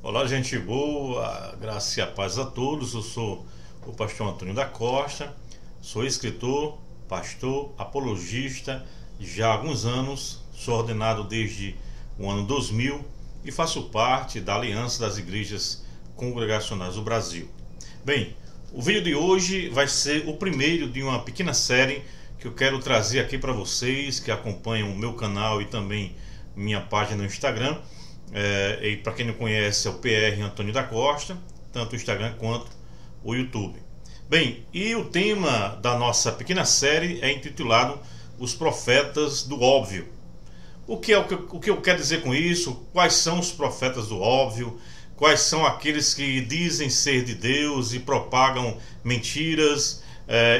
Olá, gente boa, graça e a paz a todos. Eu sou o pastor Antônio da Costa, sou escritor, pastor, apologista já há alguns anos, sou ordenado desde o ano 2000 e faço parte da Aliança das Igrejas Congregacionais do Brasil. Bem, o vídeo de hoje vai ser o primeiro de uma pequena série que eu quero trazer aqui para vocês que acompanham o meu canal e também minha página no Instagram. E para quem não conhece, é o PR Antônio da Costa, tanto o Instagram quanto o YouTube. Bem, e o tema da nossa pequena série é intitulado Os Profetas do Óbvio. O que eu quero dizer com isso? Quais são os profetas do óbvio? Quais são aqueles que dizem ser de Deus e propagam mentiras,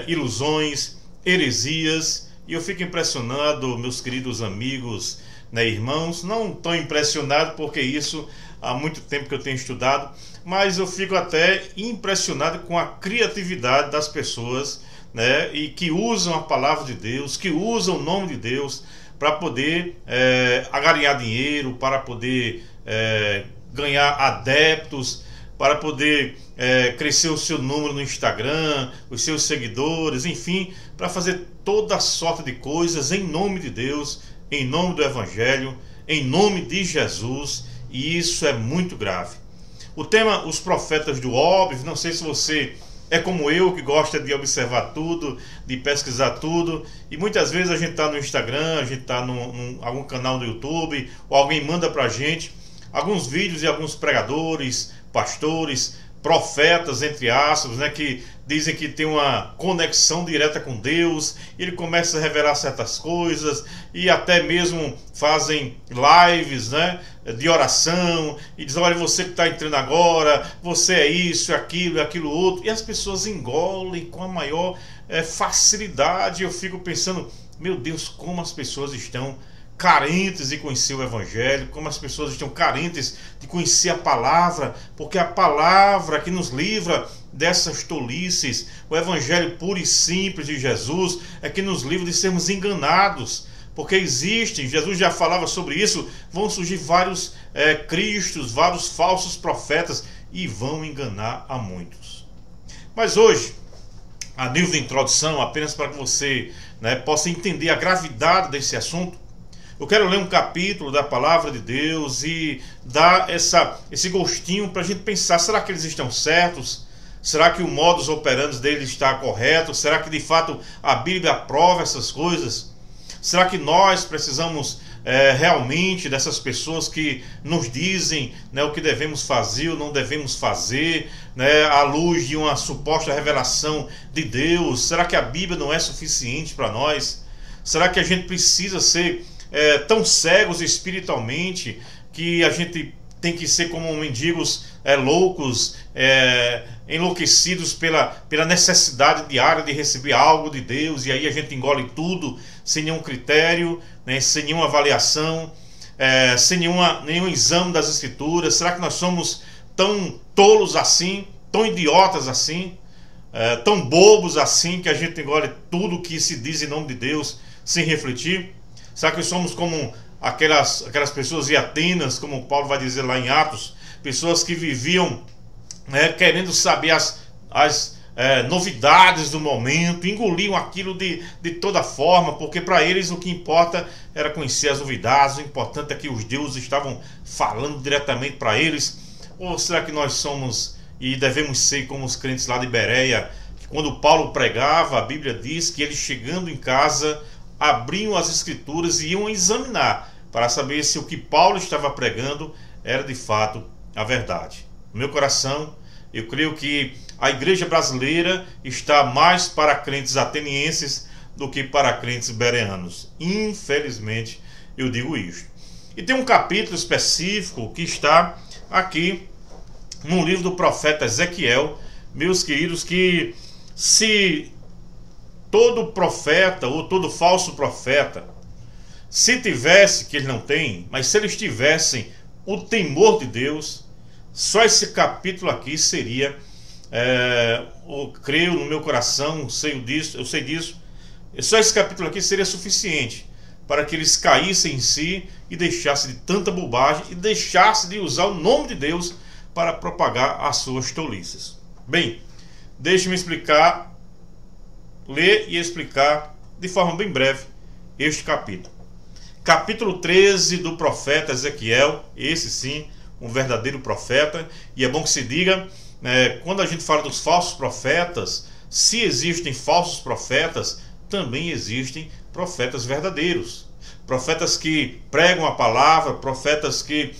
ilusões, heresias? E eu fico impressionado, meus queridos amigos, irmãos, não tão impressionado porque isso há muito tempo que eu tenho estudado, mas eu fico até impressionado com a criatividade das pessoas, e que usam a palavra de Deus, que usam o nome de Deus para poder angariar dinheiro, para poder ganhar adeptos, para poder crescer o seu número no Instagram, os seus seguidores, enfim, para fazer toda sorte de coisas em nome de Deus, em nome do Evangelho, em nome de Jesus, e isso é muito grave. O tema, os profetas do óbvio, não sei se você é como eu, que gosta de observar tudo, de pesquisar tudo, e muitas vezes a gente está no Instagram, a gente está em algum canal do YouTube, ou alguém manda para a gente alguns vídeos de alguns pregadores, pastores, profetas, entre aspas, que dizem que tem uma conexão direta com Deus. Ele começa a revelar certas coisas e até mesmo fazem lives, de oração, e diz: olha, você que está entrando agora, você é isso, aquilo, aquilo outro, e as pessoas engolem com a maior facilidade. Eu fico pensando, meu Deus, como as pessoas estão carentes de conhecer o Evangelho, como as pessoas estão carentes de conhecer a palavra, porque a palavra que nos livra dessas tolices, o Evangelho puro e simples de Jesus, é que nos livra de sermos enganados, porque existem, Jesus já falava sobre isso, vão surgir vários cristos, vários falsos profetas, e vão enganar a muitos. Mas hoje, a nível de introdução, apenas para que você possa entender a gravidade desse assunto, eu quero ler um capítulo da palavra de Deus e dar esse gostinho para a gente pensar: será que eles estão certos? Será que o modus operandi deles está correto? Será que de fato a Bíblia aprova essas coisas? Será que nós precisamos realmente dessas pessoas que nos dizem o que devemos fazer ou não devemos fazer, à luz de uma suposta revelação de Deus? Será que a Bíblia não é suficiente para nós? Será que a gente precisa ser tão cegos espiritualmente que a gente tem que ser como mendigos loucos, enlouquecidos pela necessidade diária de receber algo de Deus, e aí a gente engole tudo sem nenhum critério, sem nenhuma avaliação, sem nenhum exame das Escrituras? Será que nós somos tão tolos assim, tão idiotas assim, tão bobos assim, que a gente engole tudo que se diz em nome de Deus sem refletir? Será que somos como aquelas pessoas de Atenas, como Paulo vai dizer lá em Atos, pessoas que viviam querendo saber as novidades do momento, engoliam aquilo de toda forma, porque para eles o que importa era conhecer as novidades, o importante é que os deuses estavam falando diretamente para eles? Ou será que nós somos e devemos ser como os crentes lá de Bereia, que quando Paulo pregava, a Bíblia diz que eles, chegando em casa, abriam as Escrituras e iam examinar para saber se o que Paulo estava pregando era de fato a verdade. No meu coração, eu creio que a igreja brasileira está mais para crentes atenienses do que para crentes bereanos. Infelizmente, eu digo isto. E tem um capítulo específico que está aqui no livro do profeta Ezequiel, meus queridos, que se todo profeta ou todo falso profeta, se tivesse, que eles não têm, mas se eles tivessem o temor de Deus, só esse capítulo aqui seria, eu creio no meu coração, eu sei disso, só esse capítulo aqui seria suficiente para que eles caíssem em si e deixassem de tanta bobagem e deixassem de usar o nome de Deus para propagar as suas tolices. Bem, deixe-me explicar, ler e explicar de forma bem breve este capítulo. Capítulo 13 do profeta Ezequiel, esse sim, um verdadeiro profeta, e é bom que se diga, quando a gente fala dos falsos profetas, se existem falsos profetas, também existem profetas verdadeiros. Profetas que pregam a palavra, profetas que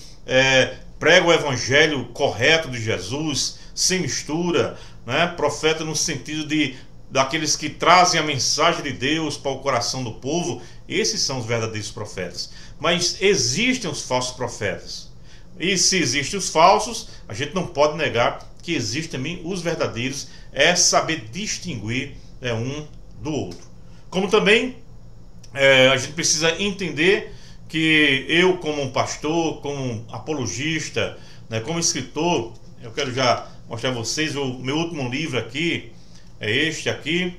pregam o evangelho correto de Jesus, sem mistura, né? Profeta no sentido daqueles que trazem a mensagem de Deus para o coração do povo. Esses são os verdadeiros profetas. Mas existem os falsos profetas. E se existem os falsos, a gente não pode negar que existem também os verdadeiros. É saber distinguir um do outro. Como também a gente precisa entender que eu, como um pastor, como um apologista, né, como escritor, eu quero já mostrar a vocês o meu último livro aqui, é este aqui,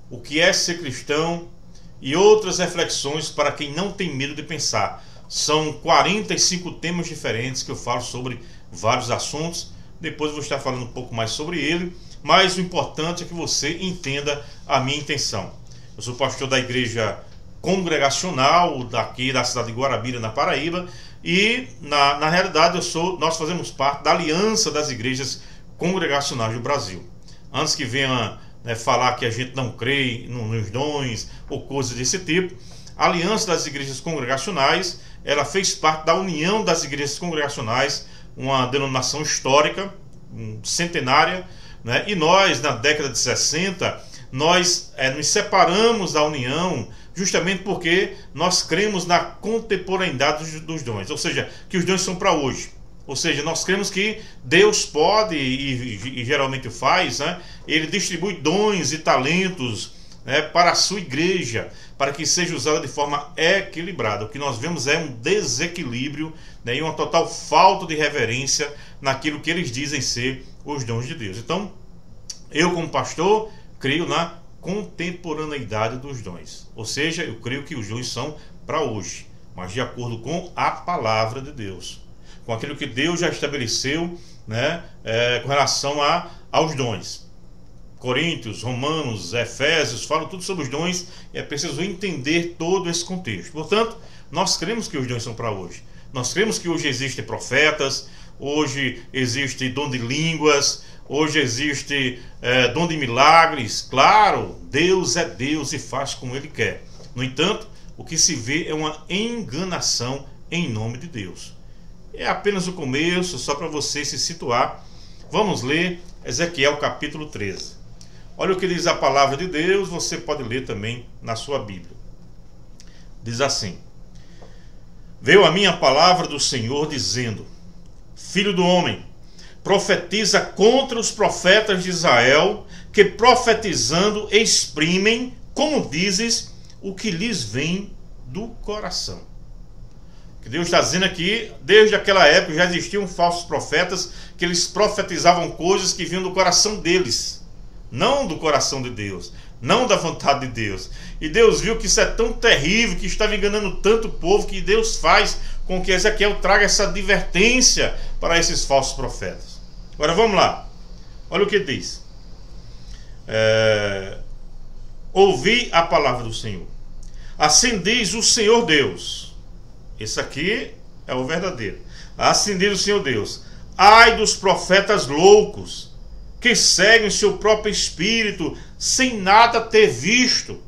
O que é ser cristão e outras reflexões para quem não tem medo de pensar. São 45 temas diferentes que eu falo sobre vários assuntos. Depois eu vou estar falando um pouco mais sobre ele, mas o importante é que você entenda a minha intenção. Eu sou pastor da igreja congregacional daqui da cidade de Guarabira, na Paraíba, e na realidade nós fazemos parte da Aliança das Igrejas Congregacionais do Brasil. Antes que venha falar que a gente não crê nos dons ou coisas desse tipo, a Aliança das Igrejas Congregacionais, ela fez parte da União das Igrejas Congregacionais, uma denominação histórica, centenária, né? E nós, na década de 60, nós nos separamos da União justamente porque nós cremos na contemporaneidade dos dons, ou seja, que os dons são para hoje. Ou seja, nós cremos que Deus pode, e geralmente o faz, né? Ele distribui dons e talentos, né, para a sua igreja, para que seja usada de forma equilibrada. O que nós vemos é um desequilíbrio, né, e uma total falta de reverência naquilo que eles dizem ser os dons de Deus. Então, eu como pastor, creio na contemporaneidade dos dons. Ou seja, eu creio que os dons são para hoje, mas de acordo com a palavra de Deus, com aquilo que Deus já estabeleceu, né, com relação aos dons. Coríntios, Romanos, Efésios, falam tudo sobre os dons, e é preciso entender todo esse contexto. Portanto, nós cremos que os dons são para hoje. Nós cremos que hoje existem profetas, hoje existe dom de línguas, hoje existe dom de milagres. Claro, Deus é Deus e faz como Ele quer. No entanto, o que se vê é uma enganação em nome de Deus. É apenas o começo, só para você se situar. Vamos ler Ezequiel capítulo 13. Olha o que diz a palavra de Deus, você pode ler também na sua Bíblia. Diz assim: Veio a minha palavra do Senhor dizendo: Filho do homem, profetiza contra os profetas de Israel, que profetizando exprimem, como dizes, o que lhes vem do coração. Que Deus está dizendo aqui, desde aquela época já existiam falsos profetas, que eles profetizavam coisas que vinham do coração deles, não do coração de Deus, não da vontade de Deus. E Deus viu que isso é tão terrível, que estava enganando tanto o povo, que Deus faz com que Ezequiel traga essa advertência para esses falsos profetas. Agora vamos lá, olha o que diz. Ouvi a palavra do Senhor. Assim diz o Senhor Deus. Esse aqui é o verdadeiro. Assim diz o Senhor Deus: ai dos profetas loucos, que seguem seu próprio espírito, sem nada ter visto.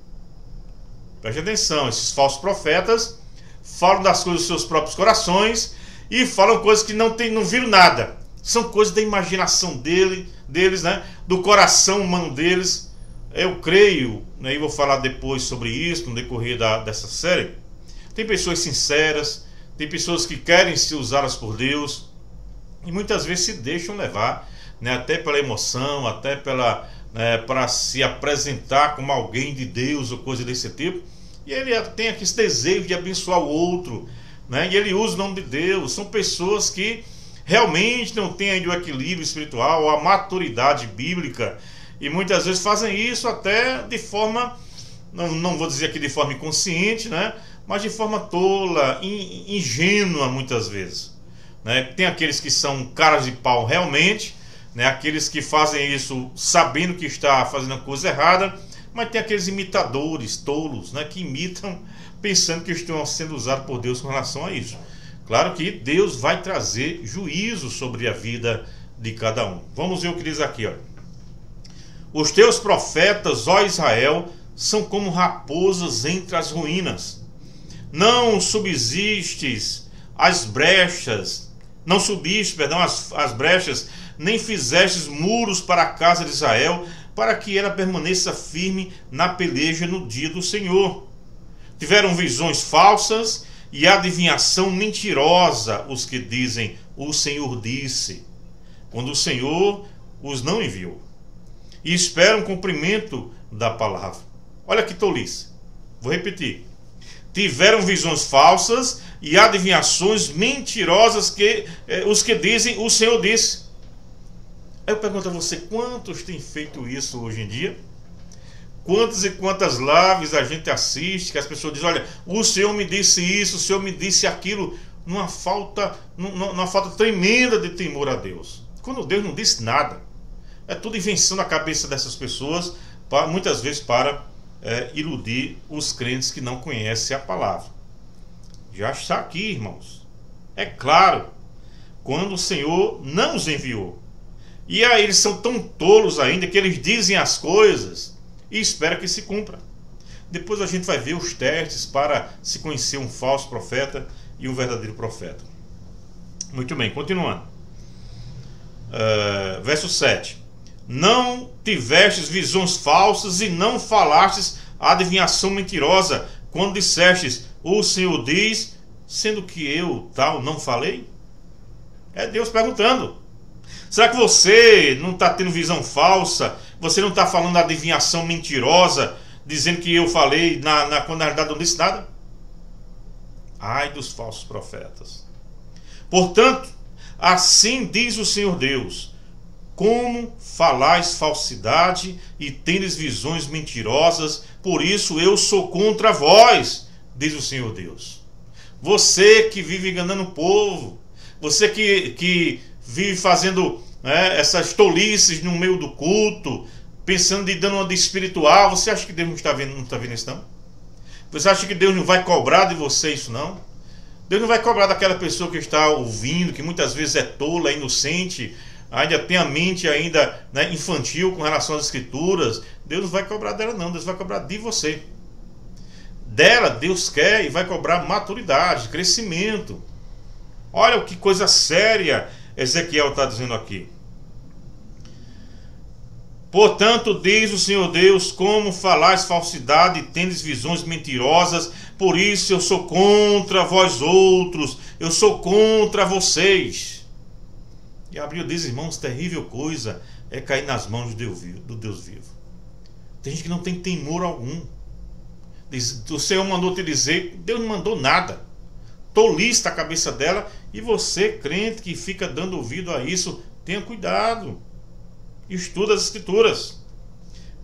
Preste atenção, esses falsos profetas falam das coisas dos seus próprios corações e falam coisas que não viram nada. São coisas da imaginação deles, né? Do coração humano deles. Eu creio, né, e vou falar depois sobre isso no decorrer dessa série. Tem pessoas sinceras, tem pessoas que querem ser usadas por Deus e muitas vezes se deixam levar, né, até pela emoção, até para se apresentar como alguém de Deus ou coisa desse tipo. E ele tem aqui esse desejo de abençoar o outro, né, e ele usa o nome de Deus. São pessoas que realmente não têm ainda o equilíbrio espiritual, a maturidade bíblica, e muitas vezes fazem isso até de forma, não vou dizer aqui de forma inconsciente, né, mas de forma tola, ingênua muitas vezes. né? Tem aqueles que são caras de pau realmente, né? Aqueles que fazem isso sabendo que está fazendo a coisa errada, mas tem aqueles imitadores tolos, né? Que imitam pensando que estão sendo usados por Deus com relação a isso. Claro que Deus vai trazer juízo sobre a vida de cada um. Vamos ver o que diz aqui, ó. Os teus profetas, ó Israel, são como raposas entre as ruínas. Não subsistes as brechas, não subiste, perdão, as brechas, nem fizestes muros para a casa de Israel, para que ela permaneça firme na peleja no dia do Senhor. Tiveram visões falsas e adivinhação mentirosa os que dizem, o Senhor disse, quando o Senhor os não enviou. E esperam cumprimento da palavra. Olha que tolice. Vou repetir. Tiveram visões falsas e adivinhações mentirosas os que dizem, o Senhor disse. Aí eu pergunto a você, quantos têm feito isso hoje em dia? Quantas e quantas lives a gente assiste, que as pessoas dizem, olha, o Senhor me disse isso, o Senhor me disse aquilo, numa falta tremenda de temor a Deus. Quando Deus não disse nada. É tudo invenção na cabeça dessas pessoas, muitas vezes para iludir os crentes que não conhecem a palavra. Já está aqui, irmãos. É claro, quando o Senhor não os enviou. E aí eles são tão tolos ainda que eles dizem as coisas e esperam que se cumpra. Depois a gente vai ver os testes para se conhecer um falso profeta e um verdadeiro profeta. Muito bem, continuando. Verso 7. Não tivestes visões falsas e não falastes adivinhação mentirosa, quando dissestes, o Senhor diz, sendo que eu tal não falei? É Deus perguntando. Será que você não está tendo visão falsa? Você não está falando adivinhação mentirosa, dizendo que eu falei quando na verdade não disse nada? Ai dos falsos profetas. Portanto, assim diz o Senhor Deus, como falais falsidade e tendes visões mentirosas, por isso eu sou contra vós, diz o Senhor Deus. Você que vive enganando o povo, você que vive fazendo essas tolices no meio do culto, pensando de dando uma de espiritual, você acha que Deus não está vendo isso não? Você acha que Deus não vai cobrar de você isso não? Deus não vai cobrar daquela pessoa que está ouvindo, que muitas vezes é tola, é inocente, ainda tem a mente ainda infantil com relação às escrituras. Deus não vai cobrar dela não, Deus vai cobrar de você. Dela Deus quer e vai cobrar maturidade, crescimento. Olha que coisa séria Ezequiel está dizendo aqui. Portanto, diz o Senhor Deus, como falais falsidade e tendes visões mentirosas, por isso eu sou contra vós outros, eu sou contra vocês. E a Bíblia diz, irmãos, terrível coisa é cair nas mãos do Deus vivo. Tem gente que não tem temor algum. Diz, o Senhor mandou te dizer, Deus não mandou nada. Tolice a cabeça dela, e você, crente, que fica dando ouvido a isso, tenha cuidado. Estuda as escrituras.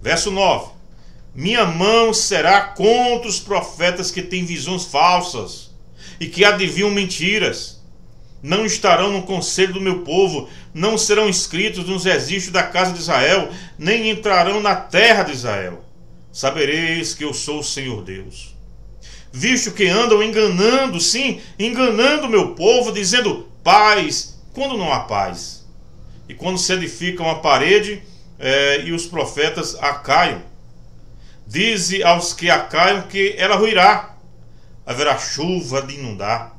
Verso 9. Minha mão será contra os profetas que têm visões falsas e que adivinham mentiras. Não estarão no conselho do meu povo, não serão inscritos nos registros da casa de Israel, nem entrarão na terra de Israel. Sabereis que eu sou o Senhor Deus. Visto que andam enganando, sim, enganando o meu povo, dizendo paz, quando não há paz. E quando se edifica uma parede e os profetas a caiam. Dize aos que a caiam que ela ruirá. Haverá chuva de inundar.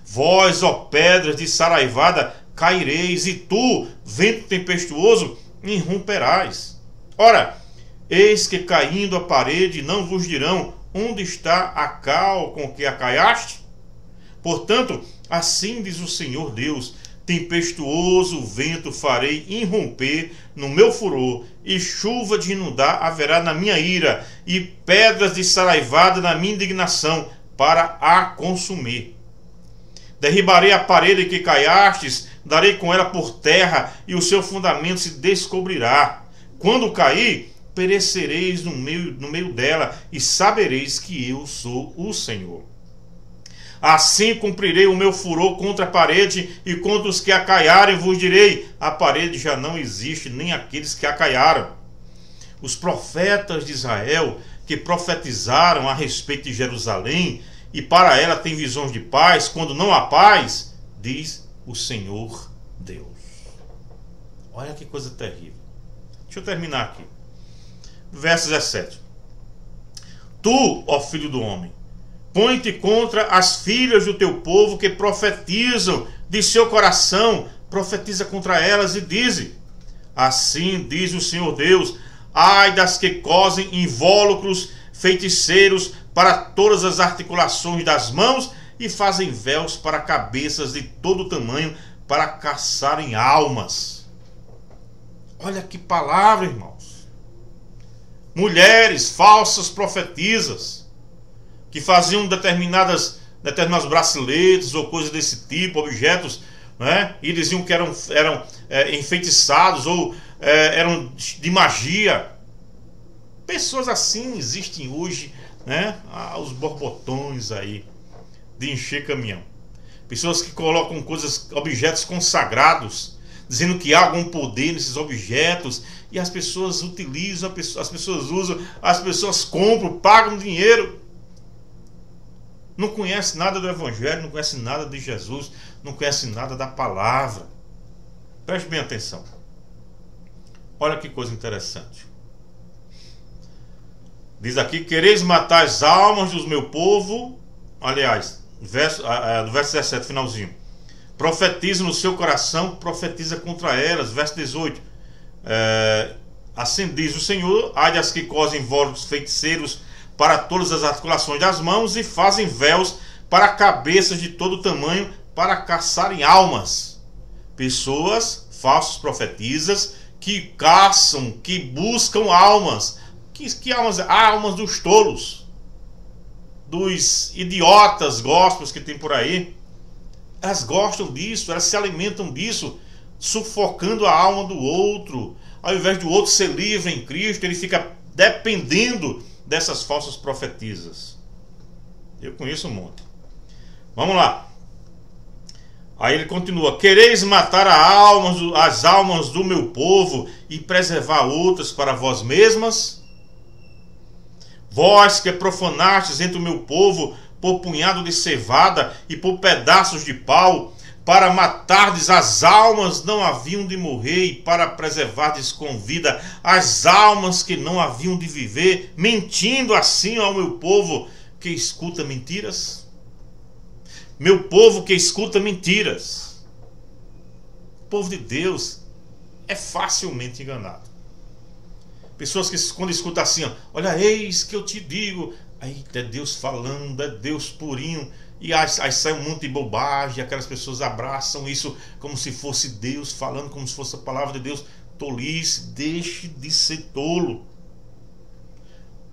Vós, ó pedras de saraivada, caireis, e tu, vento tempestuoso, irromperás. Ora, eis que caindo a parede não vos dirão, onde está a cal com que a caiaste? Portanto, assim diz o Senhor Deus, tempestuoso vento farei irromper no meu furor, e chuva de inundar haverá na minha ira, e pedras de saraivada na minha indignação, para a consumir. Derribarei a parede que caiastes, darei com ela por terra, e o seu fundamento se descobrirá. Quando cair, perecereis no meio dela, e sabereis que eu sou o Senhor. Assim cumprirei o meu furor contra a parede e contra os que a caiarem, vos direi: a parede já não existe, nem aqueles que a caiaram. Os profetas de Israel que profetizaram a respeito de Jerusalém e para ela tem visões de paz, quando não há paz, diz o Senhor Deus. Olha que coisa terrível. Deixa eu terminar aqui. Verso 17. Tu, ó filho do homem, põe-te contra as filhas do teu povo que profetizam de seu coração, profetiza contra elas e dize: assim diz o Senhor Deus: ai das que cosem invólucros, feiticeiros para todas as articulações das mãos e fazem véus para cabeças de todo tamanho, para caçarem almas. Olha que palavra, irmãos. Mulheres falsas profetisas que faziam determinados braceletes ou coisas desse tipo, objetos, né? E diziam que eram enfeitiçados ou eram de magia. Pessoas assim existem hoje, né? Os borbotões aí de encher caminhão. Pessoas que colocam objetos consagrados, dizendo que há algum poder nesses objetos, e as pessoas utilizam, as pessoas usam, as pessoas compram, pagam dinheiro. Não conhece nada do Evangelho, não conhece nada de Jesus, não conhece nada da palavra. Preste bem atenção. Olha que coisa interessante. Diz aqui: quereis matar as almas do meu povo. Aliás, do verso 17, finalzinho. Profetiza no seu coração, profetiza contra elas. Verso 18. Assim diz o Senhor: ai das que cosem invólucros, feiticeiros para todas as articulações das mãos e fazem véus para cabeças de todo tamanho, para caçarem almas. Pessoas, falsos profetisas, que caçam, que buscam almas. Que almas? Almas dos tolos, dos idiotas gospels que tem por aí. Elas gostam disso, elas se alimentam disso, sufocando a alma do outro. Ao invés do outro ser livre em Cristo, ele fica dependendo dessas falsas profetisas. Eu conheço um monte. Vamos lá. Aí ele continua: quereis matar as almas do meu povo e preservar outras para vós mesmas? Vós que profanastes entre o meu povo por punhado de cevada e por pedaços de pau, para matardes as almas não haviam de morrer, e para preservardes com vida as almas que não haviam de viver, mentindo assim ao meu povo que escuta mentiras? Meu povo que escuta mentiras. O povo de Deus é facilmente enganado. Pessoas que quando escutam assim, olha, eis que eu te digo, aí é Deus falando, é Deus purinho, e aí sai um monte de bobagem, aquelas pessoas abraçam isso como se fosse Deus falando, como se fosse a palavra de Deus. Tolice, deixe de ser tolo.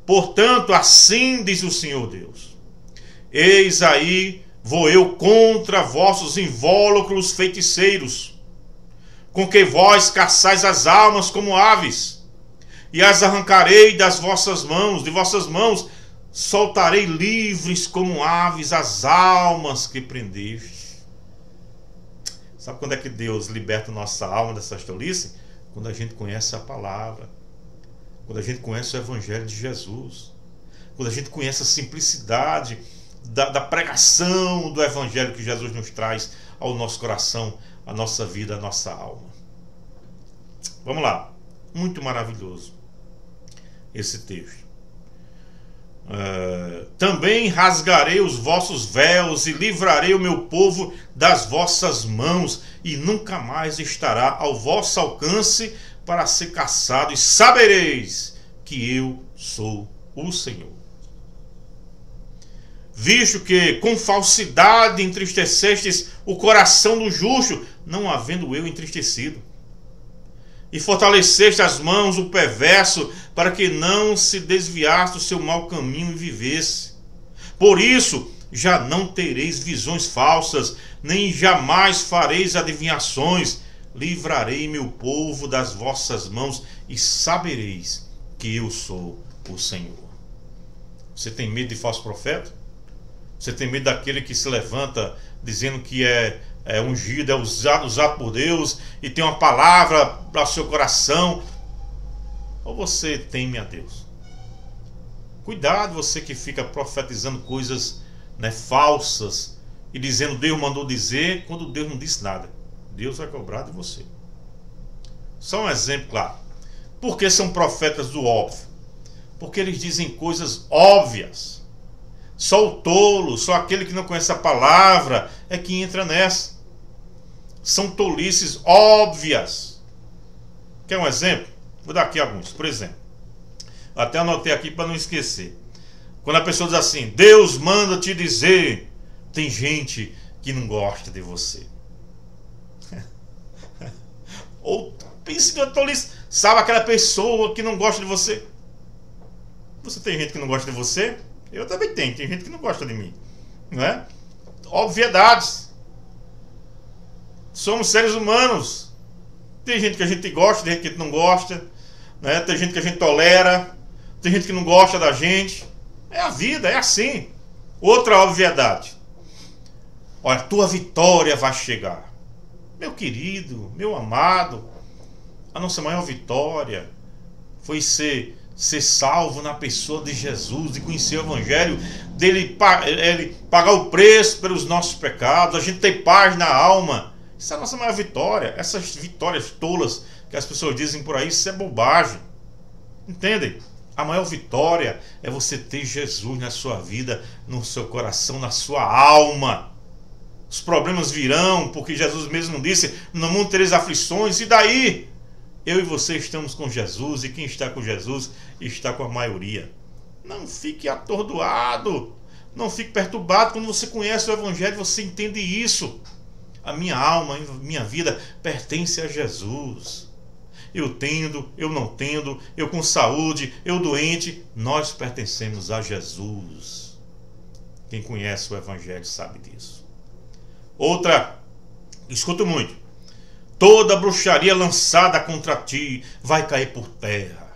Portanto, assim diz o Senhor Deus: eis aí vou eu contra vossos invólucros feiticeiros, com que vós caçais as almas como aves, e as arrancarei das vossas mãos, de vossas mãos soltarei livres como aves as almas que prendeste. Sabe quando é que Deus liberta nossa alma dessas tolices? Quando a gente conhece a palavra, quando a gente conhece o Evangelho de Jesus, quando a gente conhece a simplicidade da pregação do Evangelho que Jesus nos traz ao nosso coração, à nossa vida, à nossa alma. Vamos lá. Muito maravilhoso esse texto. Também rasgarei os vossos véus e livrarei o meu povo das vossas mãos, e nunca mais estará ao vosso alcance para ser caçado, e sabereis que eu sou o Senhor. Visto que com falsidade entristecestes o coração do justo, não havendo eu entristecido, e fortaleceste as mãos do perverso, para que não se desviasse do seu mau caminho e vivesse. Por isso já não tereis visões falsas, nem jamais fareis adivinhações. Livrarei meu povo das vossas mãos, e sabereis que eu sou o Senhor. Você tem medo de falso profeta? Você tem medo daquele que se levanta dizendo que é ungido, é usado por Deus e tem uma palavra para o seu coração? Ou você teme a Deus? Cuidado, você que fica profetizando coisas, né, falsas e dizendo Deus mandou dizer, quando Deus não disse nada. Deus vai cobrar de você. Só um exemplo claro. Por que são profetas do óbvio? Porque eles dizem coisas óbvias. Só o tolo, só aquele que não conhece a palavra é que entra nessa. São tolices óbvias. Quer um exemplo? Vou dar aqui alguns. Por exemplo, até anotei aqui para não esquecer. Quando a pessoa diz assim, Deus manda te dizer, tem gente que não gosta de você. Ou pense que eu tolice. Sabe aquela pessoa que não gosta de você? Você tem gente que não gosta de você? Eu também tenho. Tem gente que não gosta de mim, não é? Obviedades. Somos seres humanos. Tem gente que a gente gosta, tem gente que a gente não gosta, né? Tem gente que a gente tolera, tem gente que não gosta da gente. É a vida, é assim. Outra obviedade. Olha, tua vitória vai chegar. Meu querido, meu amado, a nossa maior vitória foi ser salvo na pessoa de Jesus, de conhecer o Evangelho, dele ele pagar o preço pelos nossos pecados, a gente ter paz na alma. Isso é a nossa maior vitória. Essas vitórias tolas que as pessoas dizem por aí, isso é bobagem. Entendem? A maior vitória é você ter Jesus na sua vida, no seu coração, na sua alma. Os problemas virão, porque Jesus mesmo disse, no mundo tereis aflições, e daí? Eu e você estamos com Jesus, e quem está com Jesus está com a maioria. Não fique atordoado, não fique perturbado. Quando você conhece o Evangelho, você entende isso. A minha alma, a minha vida pertence a Jesus. Eu tendo, eu não tendo, eu com saúde, eu doente, nós pertencemos a Jesus. Quem conhece o Evangelho sabe disso. Outra, escuto muito. Toda bruxaria lançada contra ti vai cair por terra.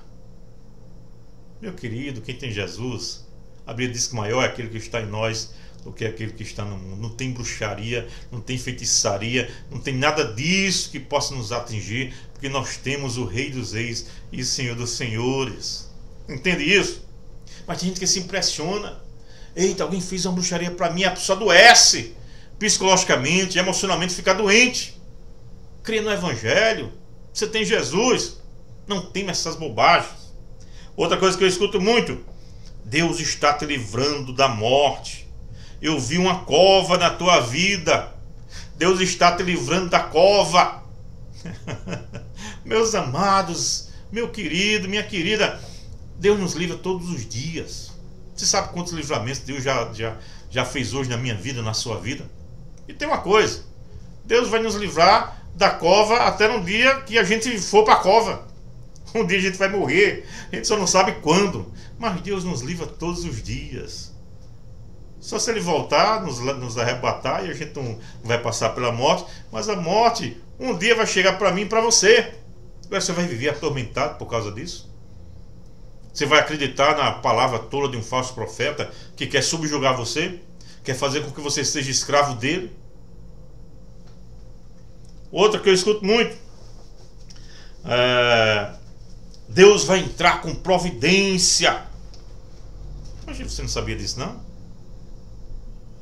Meu querido, quem tem Jesus, a Bíblia diz que maior é aquele que está em nós do que aquele que está no mundo. Não tem bruxaria, não tem feitiçaria, não tem nada disso que possa nos atingir, porque nós temos o Rei dos Reis e o Senhor dos Senhores. Entende isso? Mas tem gente que se impressiona. Eita, alguém fez uma bruxaria para mim, a pessoa adoece psicologicamente, emocionalmente, fica doente. Crê no Evangelho, você tem Jesus, não teme essas bobagens. Outra coisa que eu escuto muito, Deus está te livrando da morte. Eu vi uma cova na tua vida, Deus está te livrando da cova. Meus amados, meu querido, minha querida, Deus nos livra todos os dias. Você sabe quantos livramentos Deus já fez hoje na minha vida, na sua vida? E tem uma coisa, Deus vai nos livrar da cova até no dia que a gente for para a cova. Um dia a gente vai morrer, a gente só não sabe quando, mas Deus nos livra todos os dias. Só se Ele voltar, nos arrebatar, e a gente não vai passar pela morte, mas a morte um dia vai chegar para mim e para você. Agora você vai viver atormentado por causa disso? Você vai acreditar na palavra tola de um falso profeta que quer subjugar você? Quer fazer com que você seja escravo dele? Outra que eu escuto muito, Deus vai entrar com providência. Mas você não sabia disso, não?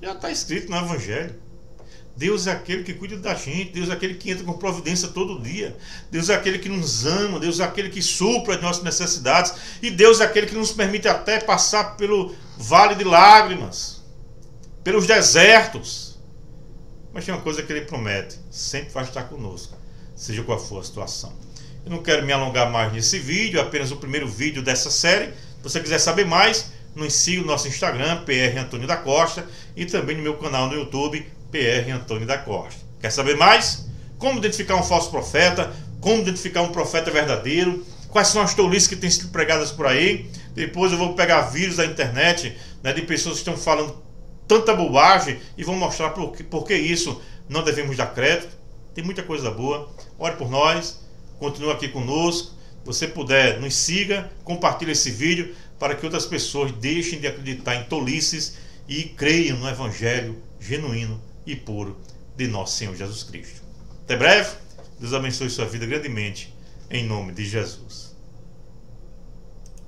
Já está escrito no Evangelho. Deus é aquele que cuida da gente, Deus é aquele que entra com providência todo dia, Deus é aquele que nos ama, Deus é aquele que supra as nossas necessidades, e Deus é aquele que nos permite até passar pelo vale de lágrimas, pelos desertos. Mas tem uma coisa que Ele promete, sempre vai estar conosco, seja qual for a situação. Eu não quero me alongar mais nesse vídeo, é apenas o primeiro vídeo dessa série. Se você quiser saber mais, nos siga no nosso Instagram, PR Antônio da Costa, e também no meu canal no YouTube, PR Antônio da Costa. Quer saber mais? Como identificar um falso profeta? Como identificar um profeta verdadeiro? Quais são as tolices que têm sido pregadas por aí? Depois eu vou pegar vídeos da internet, né, de pessoas que estão falando tanta bobagem e vou mostrar por que isso não devemos dar crédito. Tem muita coisa boa. Ore por nós, continue aqui conosco. Se você puder, nos siga, compartilhe esse vídeo para que outras pessoas deixem de acreditar em tolices e creiam no Evangelho genuíno e puro de nosso Senhor Jesus Cristo. Até breve. Deus abençoe sua vida grandemente, em nome de Jesus.